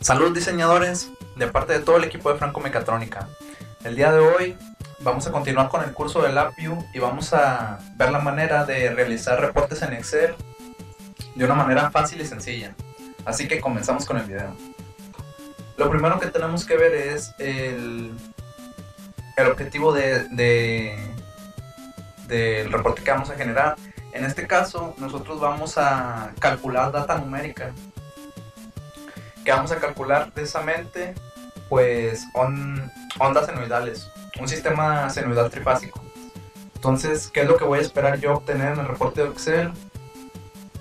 Saludos diseñadores, de parte de todo el equipo de Franco Mecatrónica. El día de hoy vamos a continuar con el curso de LabVIEW y vamos a ver la manera de realizar reportes en Excel de una manera fácil y sencilla. Así que comenzamos con el video. Lo primero que tenemos que ver es el objetivo del reporte que vamos a generar. En este caso nosotros vamos a calcular data numérica, que vamos a calcular precisamente pues ondas senoidales, un sistema senoidal trifásico. Entonces, ¿qué es lo que voy a esperar yo obtener en el reporte de Excel?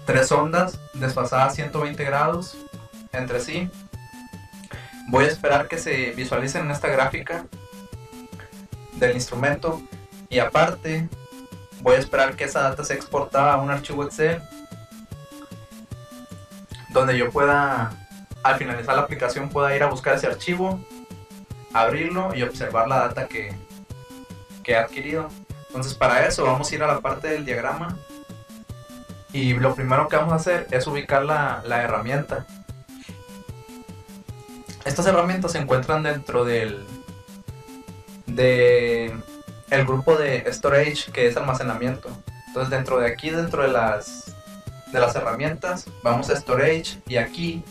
Tres ondas desfasadas 120 grados entre sí. Voy a esperar que se visualicen en esta gráfica del instrumento, y aparte voy a esperar que esa data sea exportada a un archivo Excel donde yo pueda, al finalizar la aplicación, pueda ir a buscar ese archivo, abrirlo y observar la data que he adquirido. Entonces, para eso vamos a ir a la parte del diagrama, y lo primero que vamos a hacer es ubicar la herramienta. Estas herramientas se encuentran dentro del el grupo de storage, que es almacenamiento. Entonces, dentro de las herramientas, vamos a storage, y aquí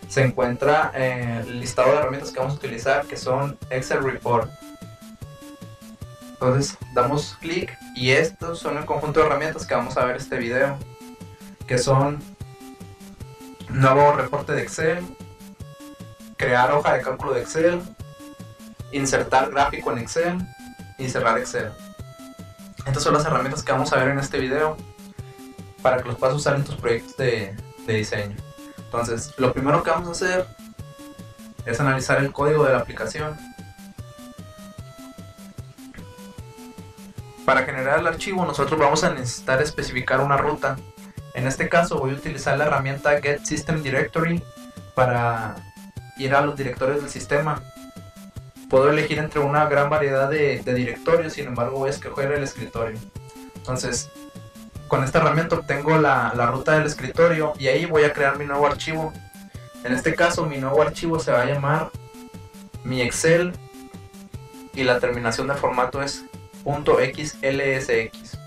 se encuentra el listado de herramientas que vamos a utilizar, que son Excel Report. Entonces damos clic, y estos son el conjunto de herramientas que vamos a ver este video, que son nuevo reporte de Excel, crear hoja de cálculo de Excel, insertar gráfico en Excel y cerrar Excel. Estas son las herramientas que vamos a ver en este video para que los puedas usar en tus proyectos de diseño. Entonces, lo primero que vamos a hacer es analizar el código de la aplicación. Para generar el archivo, nosotros vamos a necesitar especificar una ruta. En este caso voy a utilizar la herramienta Get System Directory para ir a los directorios del sistema. Puedo elegir entre una gran variedad de directorios, sin embargo voy a escoger el escritorio. Entonces, con esta herramienta obtengo la ruta del escritorio, y ahí voy a crear mi nuevo archivo. En este caso, mi nuevo archivo se va a llamar mi Excel, y la terminación de formato es .xlsx.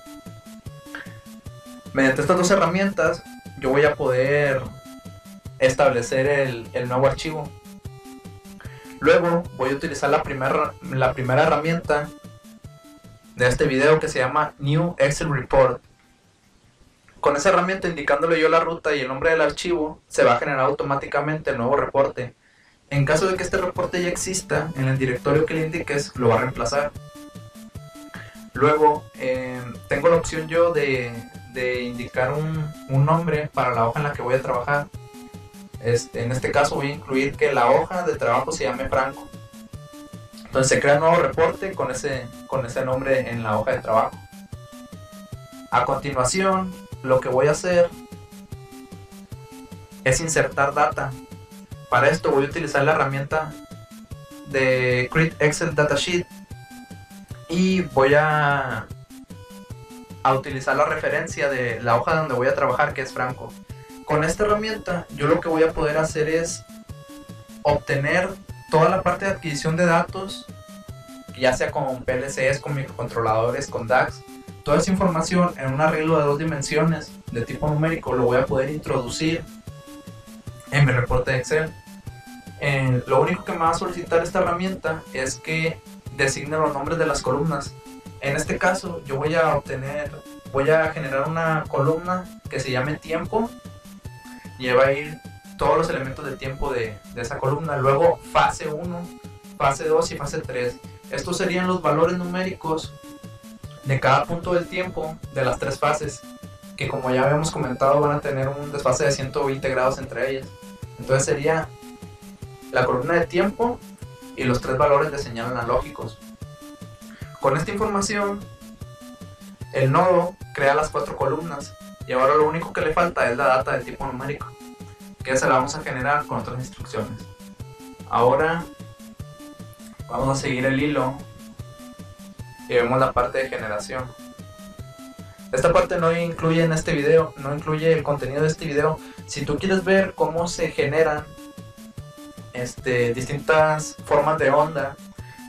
Mediante estas dos herramientas yo voy a poder establecer el nuevo archivo. Luego voy a utilizar la primera herramienta de este video, que se llama New Excel Report. Con esa herramienta, indicándole yo la ruta y el nombre del archivo, se va a generar automáticamente el nuevo reporte. En caso de que este reporte ya exista, en el directorio que le indiques lo va a reemplazar. Luego tengo la opción yo de indicar un nombre para la hoja en la que voy a trabajar. En este caso voy a incluir que la hoja de trabajo se llame Franco. Entonces se crea un nuevo reporte con ese nombre en la hoja de trabajo. A continuación, lo que voy a hacer es insertar data. Para esto voy a utilizar la herramienta de Create Excel Datasheet, y voy a utilizar la referencia de la hoja donde voy a trabajar, que es Franco. Con esta herramienta yo lo que voy a poder hacer es obtener toda la parte de adquisición de datos, ya sea con PLCs, con microcontroladores, con DAX. Toda esa información en un arreglo de dos dimensiones de tipo numérico lo voy a poder introducir en mi reporte de Excel. Lo único que me va a solicitar esta herramienta es que designe los nombres de las columnas. En este caso yo voy a generar una columna que se llame tiempo, y va a ir todos los elementos de tiempo de esa columna. Luego fase 1, fase 2 y fase 3. Estos serían los valores numéricos de cada punto del tiempo de las tres fases, que como ya habíamos comentado van a tener un desfase de 120 grados entre ellas. Entonces sería la columna de tiempo y los tres valores de señal analógicos. Con esta información, el nodo crea las cuatro columnas, y ahora lo único que le falta es la data de tipo numérico, que se la vamos a generar con otras instrucciones. Ahora vamos a seguir el hilo y vemos la parte de generación. Esta parte no incluye en este video, no incluye el contenido de este video. Si tú quieres ver cómo se generan distintas formas de onda.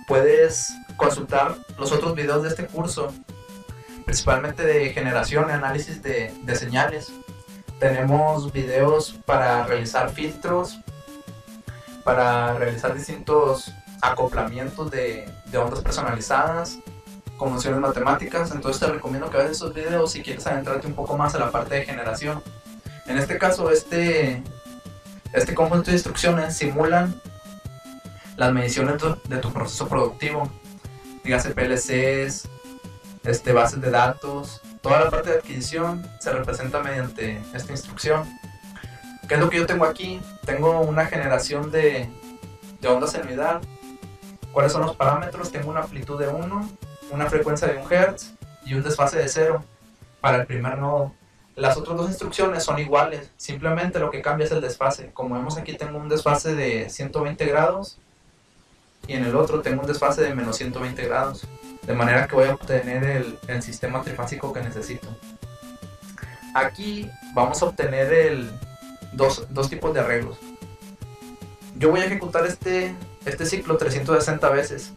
Puedes consultar los otros videos de este curso, principalmente de generación y análisis de señales. Tenemos videos para realizar filtros, para realizar distintos acoplamientos de ondas personalizadas, con funciones matemáticas. Entonces te recomiendo que veas esos videos si quieres adentrarte un poco más a la parte de generación. En este caso, este conjunto de instrucciones simulan las mediciones de tu proceso productivo, dígase PLCs, bases de datos. Toda la parte de adquisición se representa mediante esta instrucción. ¿Qué es lo que yo tengo aquí? Tengo una generación de ondas en unidad. ¿Cuáles son los parámetros? Tengo una amplitud de 1, una frecuencia de 1 Hz y un desfase de 0 para el primer nodo. Las otras dos instrucciones son iguales, simplemente lo que cambia es el desfase. Como vemos aquí, tengo un desfase de 120 grados y en el otro tengo un desfase de menos 120 grados, de manera que voy a obtener el sistema trifásico que necesito. Aquí vamos a obtener dos tipos de arreglos. Yo voy a ejecutar este ciclo 360 veces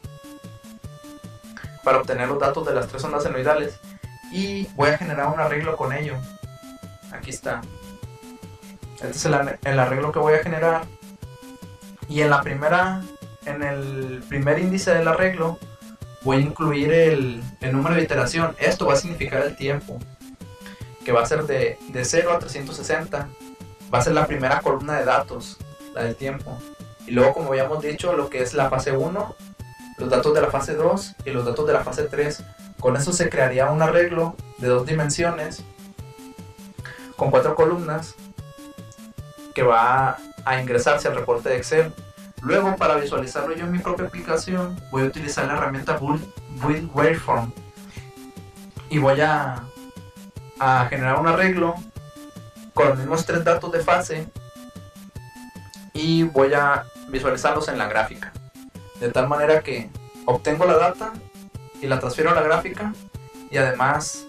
para obtener los datos de las tres ondas senoidales y voy a generar un arreglo con ello. Aquí está. Este es el arreglo que voy a generar, y en el primer índice del arreglo voy a incluir el número de iteración. Esto va a significar el tiempo, que va a ser de 0 a 360. Va a ser la primera columna de datos, la del tiempo. Y luego, como habíamos dicho, lo que es la fase 1, los datos de la fase 2 y los datos de la fase 3. Con eso se crearía un arreglo de 2 dimensiones con 4 columnas que va a ingresarse al reporte de Excel. Luego, para visualizarlo yo en mi propia aplicación, voy a utilizar la herramienta Build Waveform y voy a generar un arreglo con los mismos 3 datos de fase y voy a visualizarlos en la gráfica, de tal manera que obtengo la data y la transfiero a la gráfica y además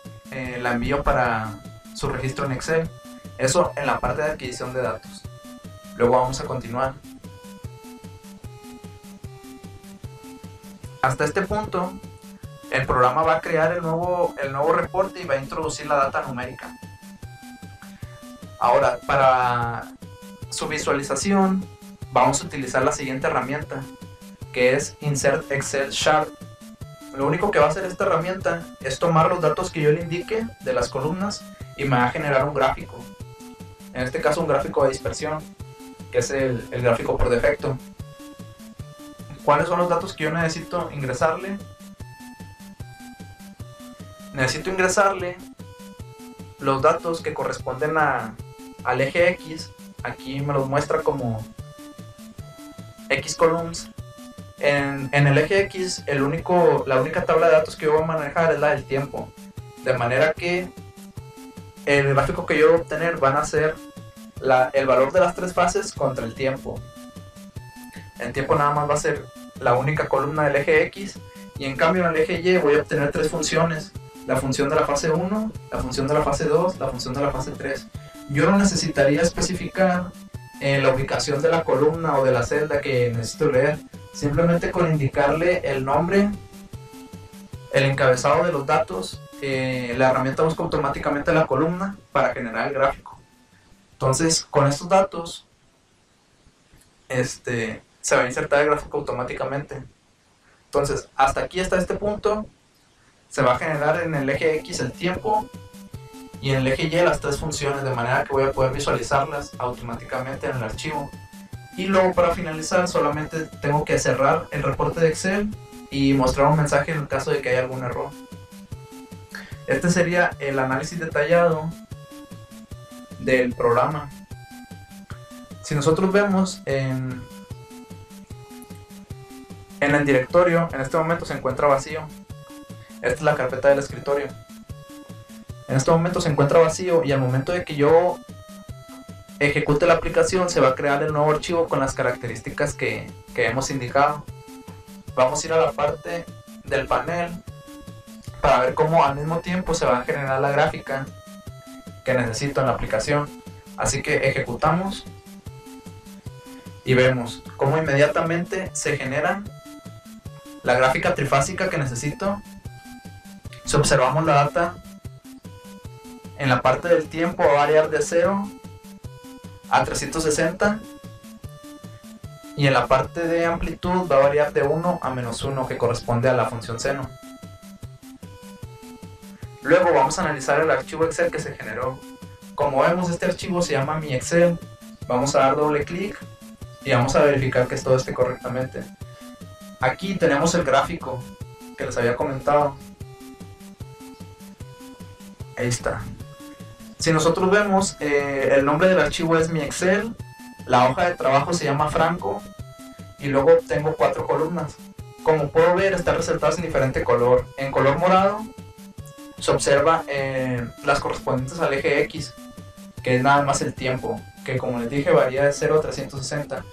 la envío para su registro en Excel. Eso en la parte de adquisición de datos. Luego vamos a continuar. Hasta este punto el programa va a crear el nuevo reporte y va a introducir la data numérica. Ahora, para su visualización vamos a utilizar la siguiente herramienta, que es Insert Excel Chart. Lo único que va a hacer esta herramienta es tomar los datos que yo le indique de las columnas y me va a generar un gráfico. En este caso un gráfico de dispersión, que es el gráfico por defecto. ¿Cuáles son los datos que yo necesito ingresarle? Necesito ingresarle los datos que corresponden al eje X. Aquí me los muestra como X columns. En el eje X, la única tabla de datos que yo voy a manejar es la del tiempo. De manera que el gráfico que yo voy a obtener van a ser el valor de las tres fases contra el tiempo. El tiempo nada más va a ser la única columna del eje X, y en cambio en el eje Y voy a obtener tres funciones: la función de la fase 1, la función de la fase 2, la función de la fase 3. Yo no necesitaría especificar la ubicación de la columna o de la celda que necesito leer. Simplemente con indicarle el nombre, el encabezado de los datos, la herramienta busca automáticamente la columna para generar el gráfico. Entonces, con estos datos se va a insertar el gráfico automáticamente. Entonces, hasta aquí, hasta este punto, se va a generar en el eje X el tiempo y en el eje Y las tres funciones, de manera que voy a poder visualizarlas automáticamente en el archivo. Y luego, para finalizar, solamente tengo que cerrar el reporte de Excel y mostrar un mensaje en el caso de que haya algún error. Este sería el análisis detallado del programa. Si nosotros vemos en el directorio, en este momento se encuentra vacío. Esta es la carpeta del escritorio. En este momento se encuentra vacío, y al momento de que yo ejecute la aplicación se va a crear el nuevo archivo con las características que hemos indicado. Vamos a ir a la parte del panel para ver cómo al mismo tiempo se va a generar la gráfica que necesito en la aplicación. Así que ejecutamos y vemos cómo inmediatamente se genera la gráfica trifásica que necesito. Si observamos la data, en la parte del tiempo va a variar de 0 a 360 y en la parte de amplitud va a variar de 1 a -1, que corresponde a la función seno. Luego vamos a analizar el archivo Excel que se generó. Como vemos, este archivo se llama mi Excel. Vamos a dar doble clic y vamos a verificar que todo esté correctamente. Aquí tenemos el gráfico que les había comentado. Ahí está. Si nosotros vemos, el nombre del archivo es mi Excel, la hoja de trabajo se llama Franco y luego tengo 4 columnas. Como puedo ver, están resaltadas en diferente color. En color morado se observa las correspondientes al eje X, que es nada más el tiempo, que como les dije varía de 0 a 360.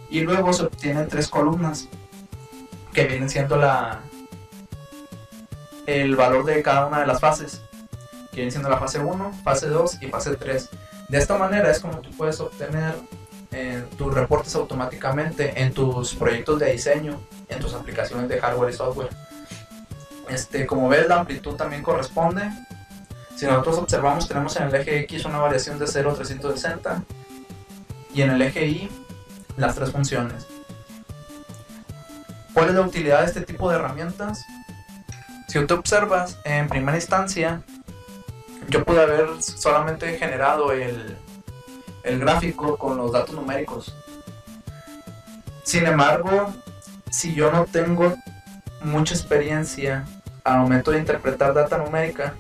Y luego se obtienen 3 columnas, que vienen siendo el valor de cada una de las fases, que viene siendo la fase 1, fase 2 y fase 3. De esta manera es como tú puedes obtener tus reportes automáticamente en tus proyectos de diseño, en tus aplicaciones de hardware y software. Como ves, la amplitud también corresponde. Si nosotros observamos, tenemos en el eje X una variación de 0 a 360 y en el eje Y las 3 funciones. ¿Cuál es la utilidad de este tipo de herramientas? Si tú observas, en primera instancia yo pude haber solamente generado el gráfico con los datos numéricos. Sin embargo, si yo no tengo mucha experiencia al momento de interpretar data numérica,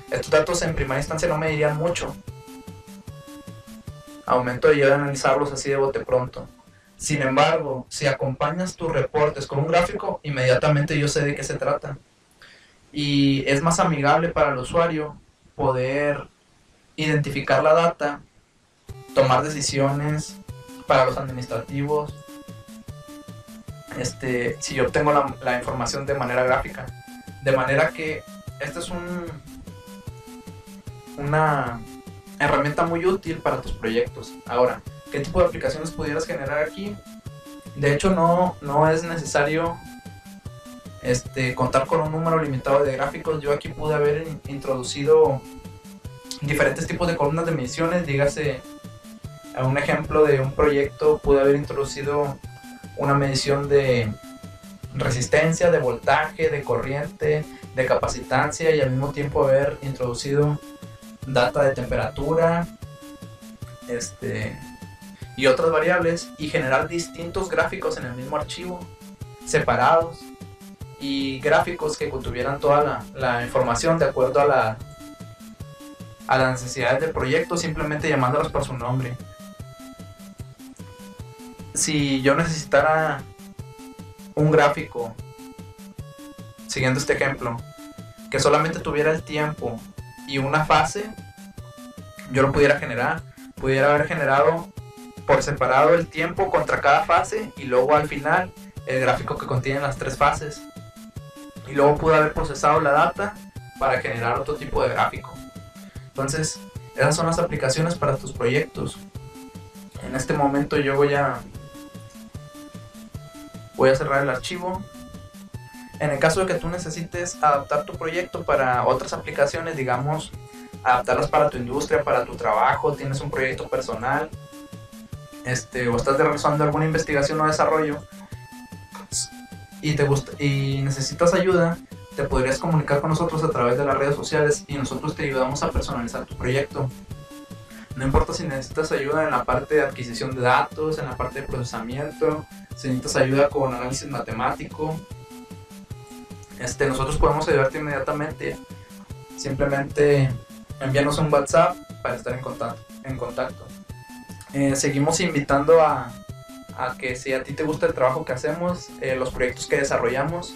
estos datos en primera instancia no me dirían mucho al momento de yo analizarlos así de bote pronto. Sin embargo, si acompañas tus reportes con un gráfico, inmediatamente yo sé de qué se trata y es más amigable para el usuario poder identificar la data, tomar decisiones para los administrativos, si yo obtengo la información de manera gráfica. De manera que esta es una herramienta muy útil para tus proyectos. Ahora, ¿qué tipo de aplicaciones pudieras generar aquí? De hecho, no es necesario contar con un número limitado de gráficos. Yo aquí pude haber introducido diferentes tipos de columnas de mediciones. Dígase, a un ejemplo de un proyecto, pude haber introducido una medición de resistencia, de voltaje, de corriente, de capacitancia y al mismo tiempo haber introducido data de temperatura y otras variables y generar distintos gráficos en el mismo archivo, separados, y gráficos que contuvieran toda la información de acuerdo a las necesidades del proyecto, simplemente llamándolos por su nombre. Si yo necesitara un gráfico, siguiendo este ejemplo, que solamente tuviera el tiempo y una fase, yo lo pudiera haber generado por separado el tiempo contra cada fase y luego al final el gráfico que contiene las 3 fases, y luego pude haber procesado la data para generar otro tipo de gráfico. Entonces, esas son las aplicaciones para tus proyectos. En este momento yo voy a cerrar el archivo. En el caso de que tú necesites adaptar tu proyecto para otras aplicaciones, digamos, adaptarlas para tu industria, para tu trabajo, tienes un proyecto personal, o estás realizando alguna investigación o desarrollo y necesitas ayuda, te podrías comunicar con nosotros a través de las redes sociales y nosotros te ayudamos a personalizar tu proyecto. No importa si necesitas ayuda en la parte de adquisición de datos, en la parte de procesamiento, si necesitas ayuda con análisis matemático, nosotros podemos ayudarte inmediatamente. Simplemente envíanos un WhatsApp para estar en contacto. Seguimos invitando a que si a ti te gusta el trabajo que hacemos, los proyectos que desarrollamos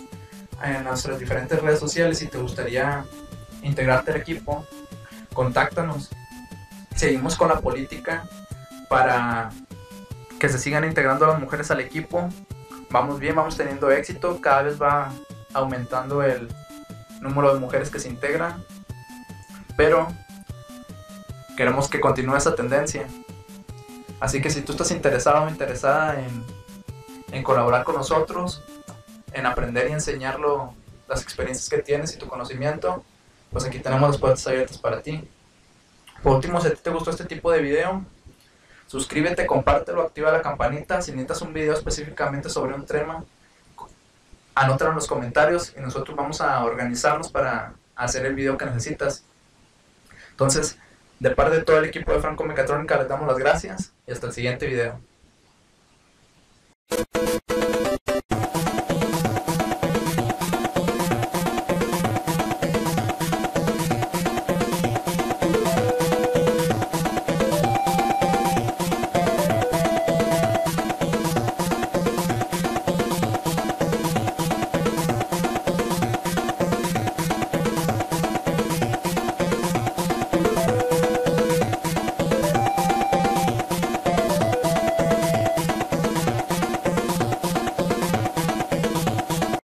en nuestras diferentes redes sociales, y te gustaría integrarte al equipo, contáctanos. Seguimos con la política para que se sigan integrando las mujeres al equipo. Vamos bien, vamos teniendo éxito, cada vez va aumentando el número de mujeres que se integran, pero queremos que continúe esa tendencia. Así que si tú estás interesado o interesada en colaborar con nosotros, en aprender y enseñarlo, las experiencias que tienes y tu conocimiento, pues aquí tenemos las puertas abiertas para ti. Por último, si a ti te gustó este tipo de video, suscríbete, compártelo, activa la campanita. Si necesitas un video específicamente sobre un tema, anótalo en los comentarios y nosotros vamos a organizarnos para hacer el video que necesitas. Entonces, de parte de todo el equipo de Franco Mecatrónica, les damos las gracias y hasta el siguiente video.